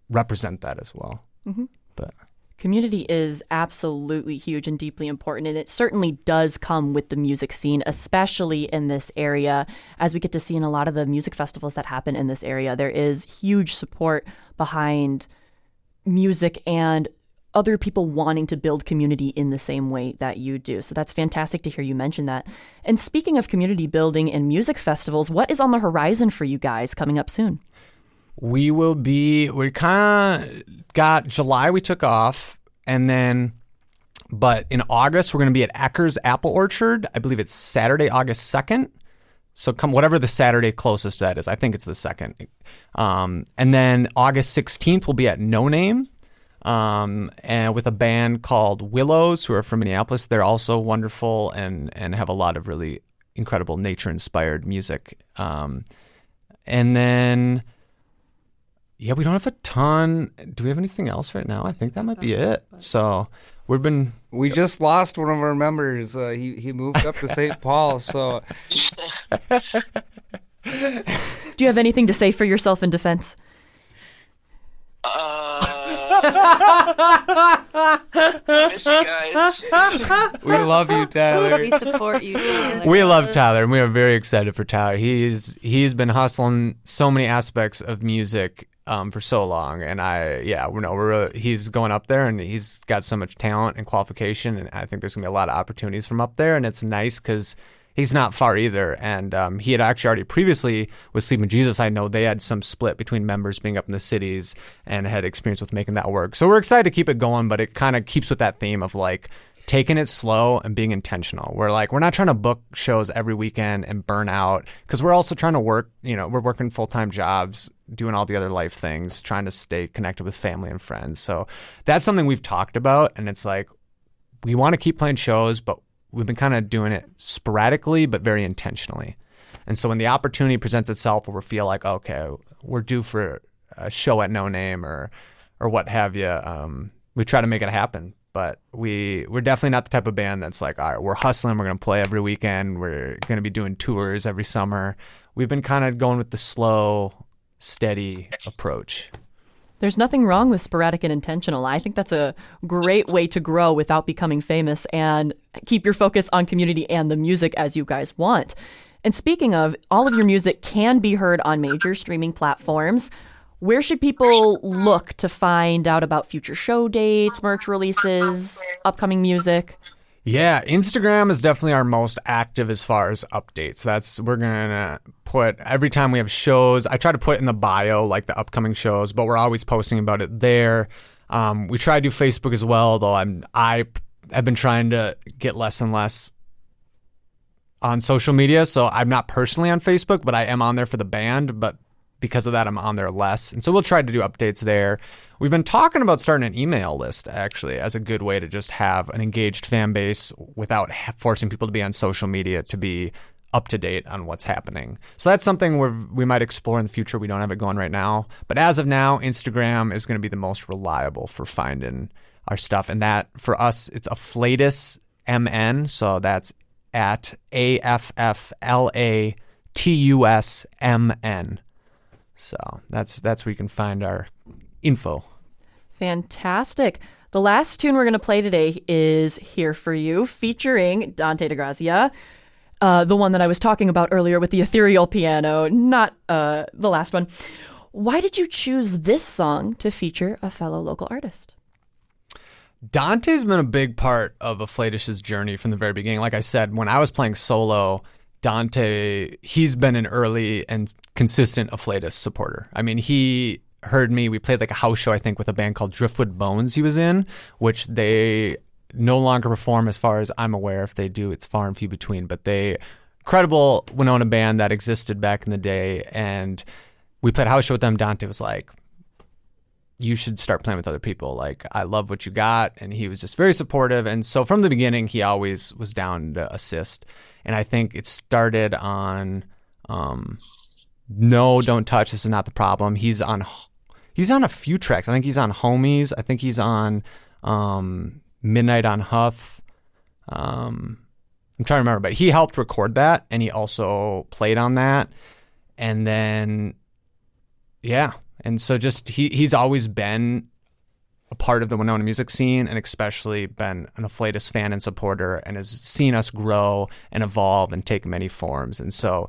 represent that as well. Mm-hmm. But community is absolutely huge and deeply important, and it certainly does come with the music scene, especially in this area. As we get to see in a lot of the music festivals that happen in this area, there is huge support behind music and other people wanting to build community in the same way that you do. So that's fantastic to hear you mention that. And speaking of community building and music festivals, what is on the horizon for you guys coming up soon? We kind of got July, we took off, but in August, we're going to be at Ecker's Apple Orchard. I believe it's Saturday, August 2nd. So come whatever the Saturday closest to that is. I think it's the 2nd. And then August 16th, we'll be at No Name, and with a band called Willows, who are from Minneapolis. They're also wonderful and have a lot of really incredible nature-inspired music. And then... yeah, we don't have a ton. Do we have anything else right now? I think that might be it. So we just lost one of our members. He moved up to St. Paul. So do you have anything to say for yourself in defense? Miss you guys. We love you, Tyler. We support you, Tyler. We love Tyler, and we are very excited for Tyler. He's been hustling so many aspects of music for so long, and he's going up there, and he's got so much talent and qualification, and I think there's gonna be a lot of opportunities from up there, and it's nice because he's not far either. And he had actually already previously with Sleeping Jesus, I know they had some split between members being up in the cities and had experience with making that work. So we're excited to keep it going, but it kind of keeps with that theme of like taking it slow and being intentional. We're not trying to book shows every weekend and burn out, because we're also trying to work, we're working full-time jobs, doing all the other life things, trying to stay connected with family and friends. So that's something we've talked about, and it's like we want to keep playing shows, but we've been kind of doing it sporadically, but very intentionally. And so when the opportunity presents itself where we feel like, okay, we're due for a show at No Name or what have you, we try to make it happen. But we're definitely not the type of band that's like, all right, we're hustling, we're going to play every weekend, we're going to be doing tours every summer. We've been kind of going with the slow, steady approach. There's nothing wrong with sporadic and intentional. I think that's a great way to grow without becoming famous and keep your focus on community and the music as you guys want. And speaking of, all of your music can be heard on major streaming platforms. Where should people look to find out about future show dates, merch releases, upcoming music? Yeah, Instagram is definitely our most active as far as updates. We're going to put, every time we have shows, I try to put in the bio, like the upcoming shows, but we're always posting about it there. We try to do Facebook as well, though I have been trying to get less and less on social media. So I'm not personally on Facebook, but I am on there for the band. But because of that, I'm on there less. And so we'll try to do updates there. We've been talking about starting an email list, actually, as a good way to just have an engaged fan base without forcing people to be on social media to be up to date on what's happening. So that's something we might explore in the future. We don't have it going right now. But as of now, Instagram is going to be the most reliable for finding our stuff. And that, for us, it's Afflatus MN. So that's at AFFLATUSMN. So that's where you can find our info. Fantastic. The last tune we're going to play today is Here For You, featuring Dante DeGrazia. The one that I was talking about earlier with the ethereal piano, not the last one. Why did you choose this song to feature a fellow local artist? Dante's been a big part of Afflatus' journey from the very beginning. Like I said, when I was playing solo, Dante, he's been an early and consistent Afflatus supporter. I mean, he heard me. We played like a house show, I think, with a band called Driftwood Bones he was in, which they no longer perform as far as I'm aware. If they do, it's far and few between. But they, incredible Winona band that existed back in the day. And we played a house show with them. Dante was like, you should start playing with other people. Like, I love what you got. And he was just very supportive. And so from the beginning, he always was down to assist. And I think it started on No, Don't Touch, This Is Not the Problem. He's on a few tracks. I think he's on Homies. I think he's on Midnight on Huff. I'm trying to remember, but he helped record that, and he also played on that. And then, yeah. And so just he's always been a part of the Winona music scene, and especially been an Afflatus fan and supporter, and has seen us grow and evolve and take many forms. And so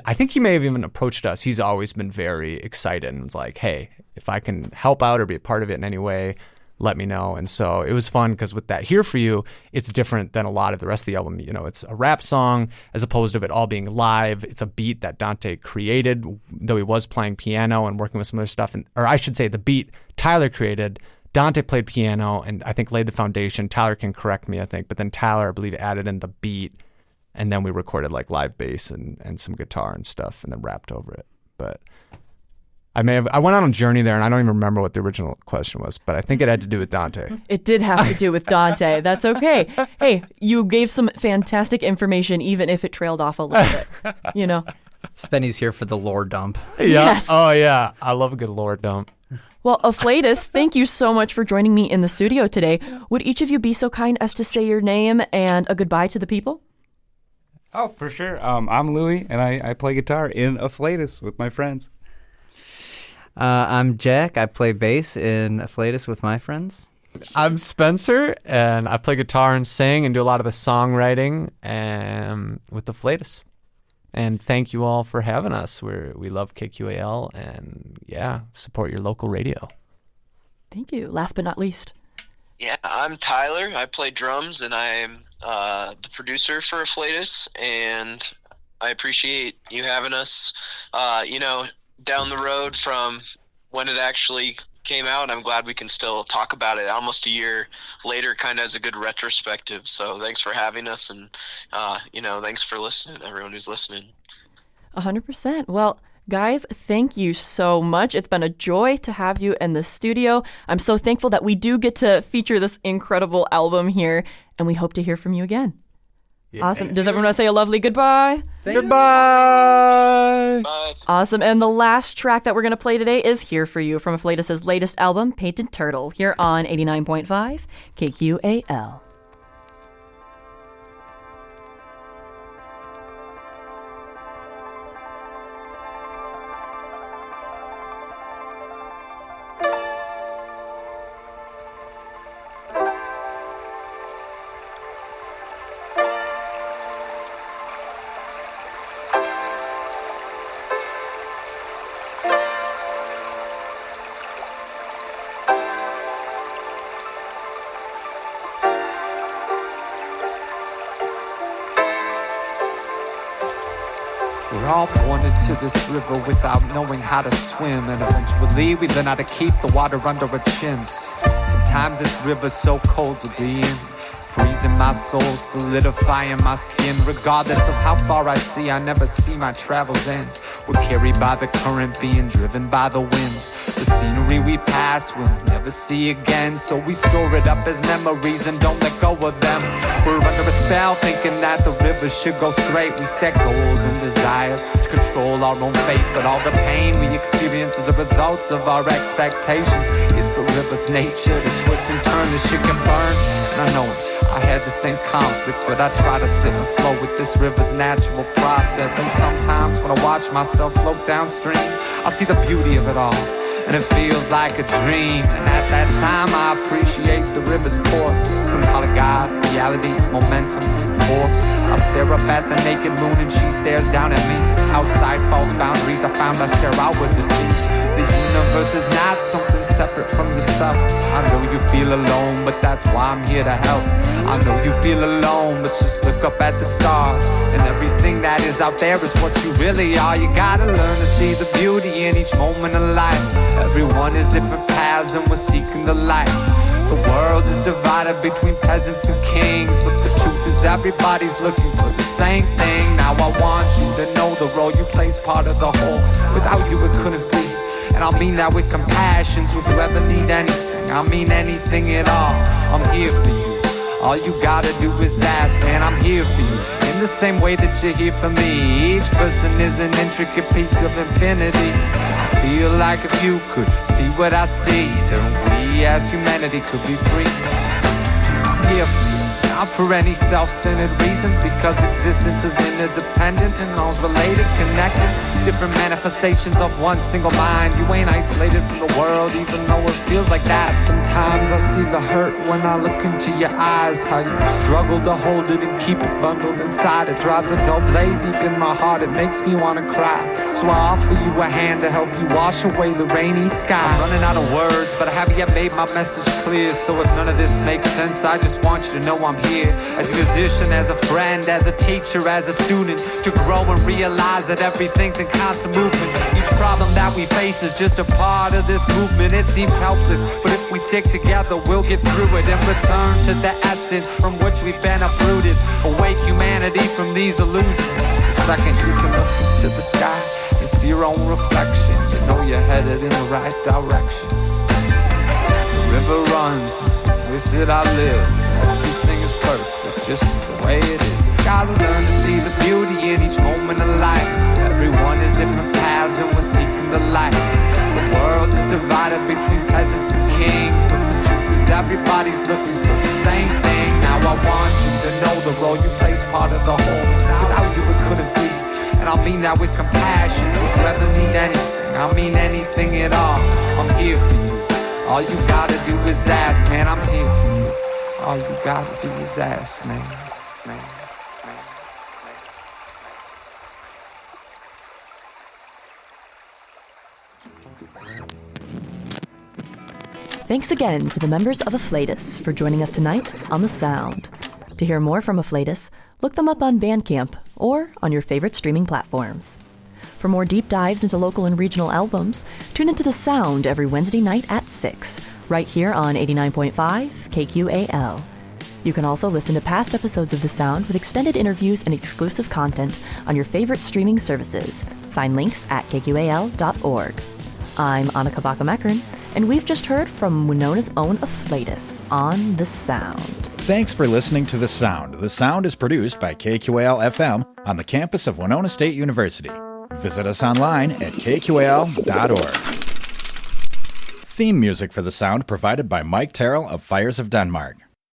I think he may have even approached us. He's always been very excited and was like, hey, if I can help out or be a part of it in any way, let me know. And so it was fun because with that Here For You, it's different than a lot of the rest of the album. You know, it's a rap song as opposed to it all being live. It's a beat that Dante created, though he was playing piano and working with some other stuff. Or I should say the beat Tyler created. Dante played piano and I think laid the foundation. Tyler can correct me, I think. But then Tyler, I believe, added in the beat. And then we recorded like live bass and some guitar and stuff and then rapped over it. But I went on a journey there, and I don't even remember what the original question was, but I think it had to do with Dante. It did have to do with Dante. That's okay. Hey, you gave some fantastic information, even if it trailed off a little bit, you know? Spenny's here for the lore dump. Yeah. Yes. Oh, yeah. I love a good lore dump. Well, Afflatus, thank you so much for joining me in the studio today. Would each of you be so kind as to say your name and a goodbye to the people? Oh, for sure. I'm Louie, and I play guitar in Afflatus with my friends. I'm Jack. I play bass in Afflatus with my friends. I'm Spencer, and I play guitar and sing and do a lot of the songwriting with Afflatus. And thank you all for having us. We love KQAL, and yeah, support your local radio. Thank you. Last but not least. Yeah, I'm Tyler. I play drums, and I'm the producer for Afflatus, and I appreciate you having us. Down the road from when it actually came out, I'm glad we can still talk about it almost a year later, kind of as a good retrospective. So thanks for having us, and thanks for listening, everyone who's listening. 100%. Well, guys, thank you so much. It's been a joy to have you in the studio. I'm so thankful that we do get to feature this incredible album here, and we hope to hear from you again. Yeah. Awesome. Does everyone want to say a lovely goodbye? Goodbye. Bye. Awesome. And the last track that we're going to play today is Here For You from Afflatus' latest album, Painted Turtle, here on 89.5 KQAL. We're all born into this river without knowing how to swim, and eventually we learn how to keep the water under our chins. Sometimes this river's so cold to be in, freezing my soul, solidifying my skin. Regardless of how far I see, I never see my travels end. We're carried by the current, being driven by the wind. The scenery we pass we'll never see again, so we store it up as memories and don't let go of them. We're under a spell thinking that the river should go straight. We set goals and desires to control our own fate, but all the pain we experience is a result of our expectations. It's the river's nature to twist and turn, this shit can burn. And I know it, I had the same conflict, but I try to sit and flow with this river's natural process. And sometimes when I watch myself float downstream, I see the beauty of it all, and it feels like a dream. And at that time I appreciate the river's course. Some call it God, reality, momentum, force. I stare up at the naked moon and she stares down at me. Outside false boundaries I found I stare outward to see. The universe is not something separate from yourself. I know you feel alone, but that's why I'm here to help. I know you feel alone, but just look up at the stars, and everything that is out there is what you really are. You gotta learn to see the beauty in each moment of life. Everyone is different paths and we're seeking the light. The world is divided between peasants and kings, but the truth is everybody's looking for the same thing. Now I want you to know the role you play is part of the whole. Without you it couldn't be, and I mean that with compassion. So if you ever need anything, I mean anything at all, I'm here for you. All you gotta do is ask, man, I'm here for you. In the same way that you're here for me. Each person is an intricate piece of infinity. I feel like if you could see what I see, then we as humanity could be free. I'm here for you, not for any self-centered reasons, because existence is interdependent and all's related, connected. Different manifestations of one single mind. You ain't isolated from the world, even though it feels like that. Sometimes I see the hurt when I look into your eyes, how you struggle to hold it and keep it bundled inside. It drives a dull blade deep in my heart, it makes me wanna cry. So I offer you a hand to help you wash away the rainy sky. I'm running out of words, but I haven't yet made my message clear. So if none of this makes sense, I just want you to know I'm here. As a musician, as a friend, as a teacher, as a student, to grow and realize that everything's in constant movement. Each problem that we face is just a part of this movement. It seems helpless, but if we stick together, we'll get through it and return to the essence from which we've been uprooted. Awake humanity from these illusions. The second you can look into the sky and see your own reflection, you know you're headed in the right direction. The river runs, with it I live. Everything is perfect, just the way it is. Gotta learn to see the beauty in each moment of life. Everyone is different paths and we're seeking the light. The world is divided between peasants and kings, but the truth is everybody's looking for the same thing. Now I want you to know the role you play is part of the whole. Without you it couldn't be, and I mean that with compassion. So if you ever need anything, I mean anything at all, I'm here for you. All you gotta do is ask, man, I'm here for you. All you gotta do is ask, man. Thanks again to the members of Afflatus for joining us tonight on The Sound. To hear more from Afflatus, look them up on Bandcamp or on your favorite streaming platforms. For more deep dives into local and regional albums, tune into The Sound every Wednesday night at 6, right here on 89.5 KQAL. You can also listen to past episodes of The Sound with extended interviews and exclusive content on your favorite streaming services. Find links at kqal.org. I'm Annika Bakkum-Ekern, and we've just heard from Winona's own Afflatus on The Sound. Thanks for listening to The Sound. The Sound is produced by KQAL FM on the campus of Winona State University. Visit us online at kqal.org. Theme music for The Sound provided by Mike Terrell of Fires of Denmark.